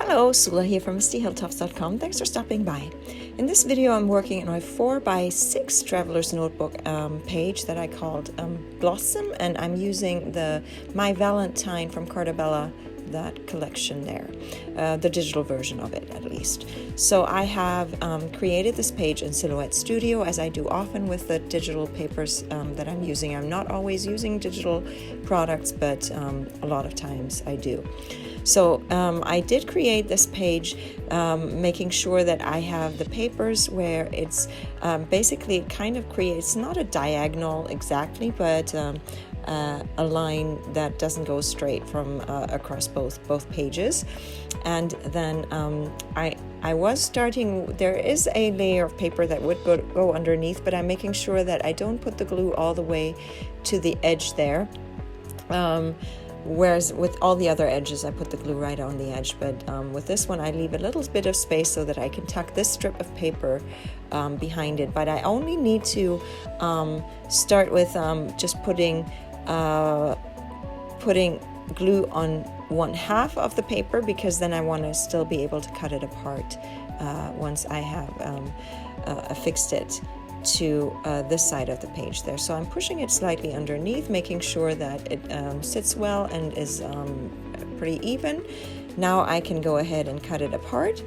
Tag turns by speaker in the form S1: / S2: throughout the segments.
S1: Hello, Sula here from MistyHilltops.com. Thanks for stopping by. In this video, I'm working on my 4x6 Traveler's Notebook page that I called Blossom, and I'm using the My Valentine from Bella, that collection there, the digital version of it at least. So I have created this page in Silhouette Studio, as I do often with the digital papers that I'm using. I'm not always using digital products, but a lot of times I do. So I did create this page making sure that I have the papers where it's basically it kind of creates not a diagonal exactly, but a line that doesn't go straight from across both pages. And then I was starting, there is a layer of paper that would go underneath, but I'm making sure that I don't put the glue all the way to the edge there. Whereas with all the other edges, I put the glue right on the edge. But with this one, I leave a little bit of space so that I can tuck this strip of paper behind it. But I only need to start with just putting glue on one half of the paper, because then I want to still be able to cut it apart once I have affixed it to this side of the page there. So I'm pushing it slightly underneath, making sure that it sits well and is pretty even. Now I can go ahead and cut it apart,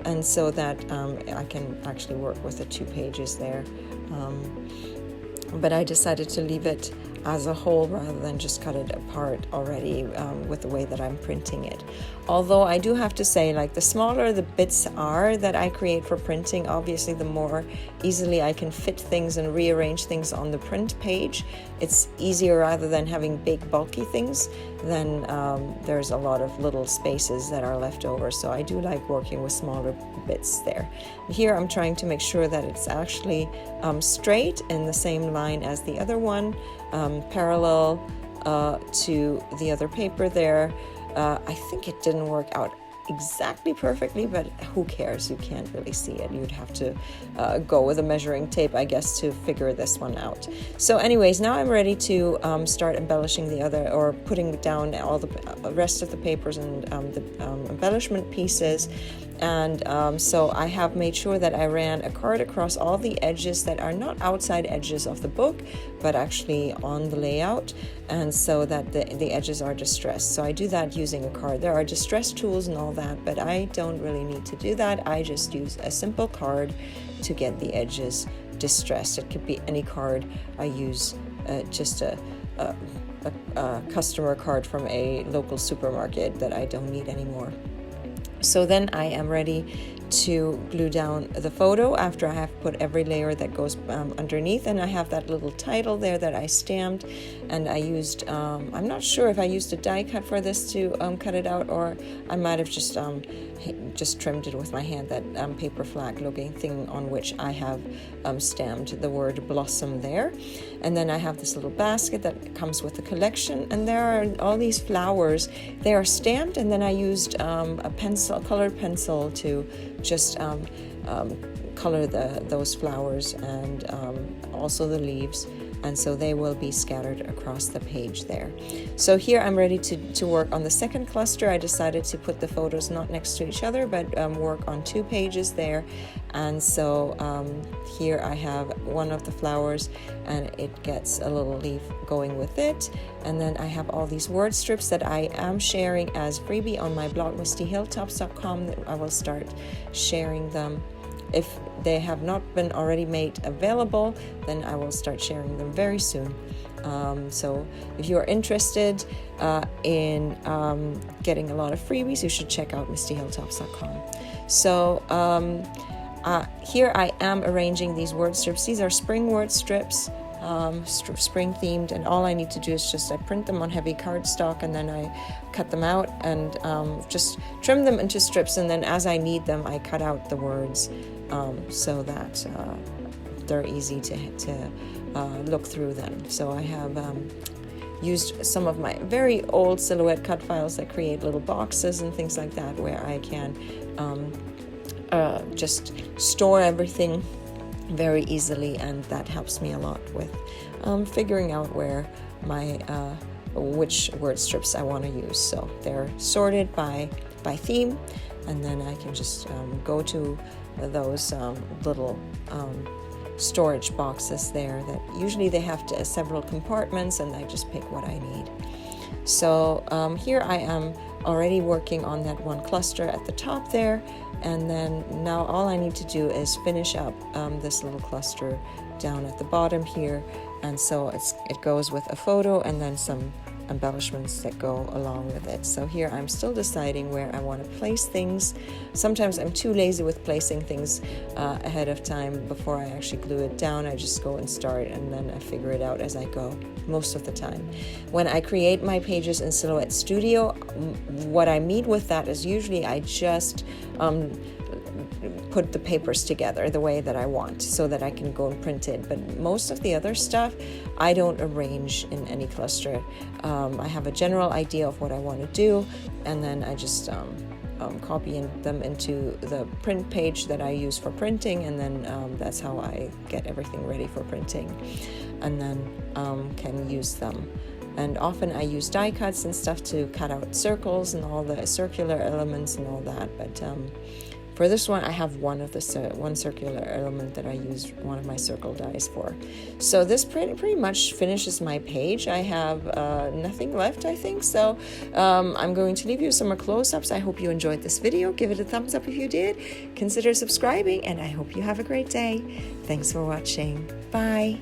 S1: and so that I can actually work with the 2 pages there. But I decided to leave it as a whole rather than just cut it apart already with the way that I'm printing it. Although I do have to say, like, the smaller the bits are that I create for printing, obviously the more easily I can fit things and rearrange things on the print page. It's easier rather than having big bulky things. Then there's a lot of little spaces that are left over. So I do like working with smaller bits there. Here I'm trying to make sure that it's actually straight in the same line as the other one, parallel to the other paper there. I think it didn't work out exactly perfectly, but who cares? You can't really see it. You'd have to go with a measuring tape, I guess, to figure this one out. So anyways, now I'm ready to start embellishing the other, or putting down all the rest of the papers and the embellishment pieces. And so I have made sure that I ran a card across all the edges that are not outside edges of the book, but actually on the layout, and so that the edges are distressed. So I do that using a card. There are distress tools and all that, but I don't really need to do that. I just use a simple card to get the edges distressed. It could be any card. I use just a customer card from a local supermarket that I don't need anymore. So then I am ready to glue down the photo after I have put every layer that goes underneath, and I have that little title there that I stamped, and I used I'm not sure if I used a die cut for this to cut it out, or I might have just trimmed it with my hand, that paper flag looking thing on which I have stamped the word Blossom there. And then I have this little basket that comes with the collection, and there are all these flowers. They are stamped, and then I used a colored pencil to just color those flowers and also the leaves, and so they will be scattered across the page there. So here I'm ready to work on the second cluster. I decided to put the photos not next to each other, but work on 2 pages there. And so here I have one of the flowers, and it gets a little leaf going with it. And then I have all these word strips that I am sharing as freebie on my blog, MistyHilltops.com. I will start sharing them. If they have not been already made available, then I will start sharing them very soon. So if you are interested in getting a lot of freebies, you should check out MistyHilltops.com. So here I am arranging these word strips. These are spring word strips, spring themed, and all I need to do is just I print them on heavy cardstock, and then I cut them out and just trim them into strips, and then as I need them I cut out the words so that they're easy to look through them. So I have used some of my very old Silhouette cut files that create little boxes and things like that, where I can just store everything very easily, and that helps me a lot with figuring out where my which word strips I want to use. So they're sorted by theme, and then I can just go to those little storage boxes there that usually they have several compartments, and I just pick what I need. So here I am already working on that one cluster at the top there, and then now all I need to do is finish up this little cluster down at the bottom here, and so it goes with a photo and then some embellishments that go along with it. So here I'm still deciding where I want to place things. Sometimes I'm too lazy with placing things ahead of time before I actually glue it down. I just go and start, and then I figure it out as I go most of the time. When I create my pages in Silhouette Studio, what I mean with that is usually I just put the papers together the way that I want so that I can go and print it. But most of the other stuff I don't arrange in any cluster. I have a general idea of what I want to do, and then I just copy them into the print page that I use for printing, and then that's how I get everything ready for printing, and then can use them. And often I use die cuts and stuff to cut out circles and all the circular elements and all that, but for this one, I have one circular element that I use one of my circle dies for. So this pretty much finishes my page. I have nothing left, I think. So I'm going to leave you some more close-ups. I hope you enjoyed this video. Give it a thumbs up if you did. Consider subscribing, and I hope you have a great day. Thanks for watching. Bye.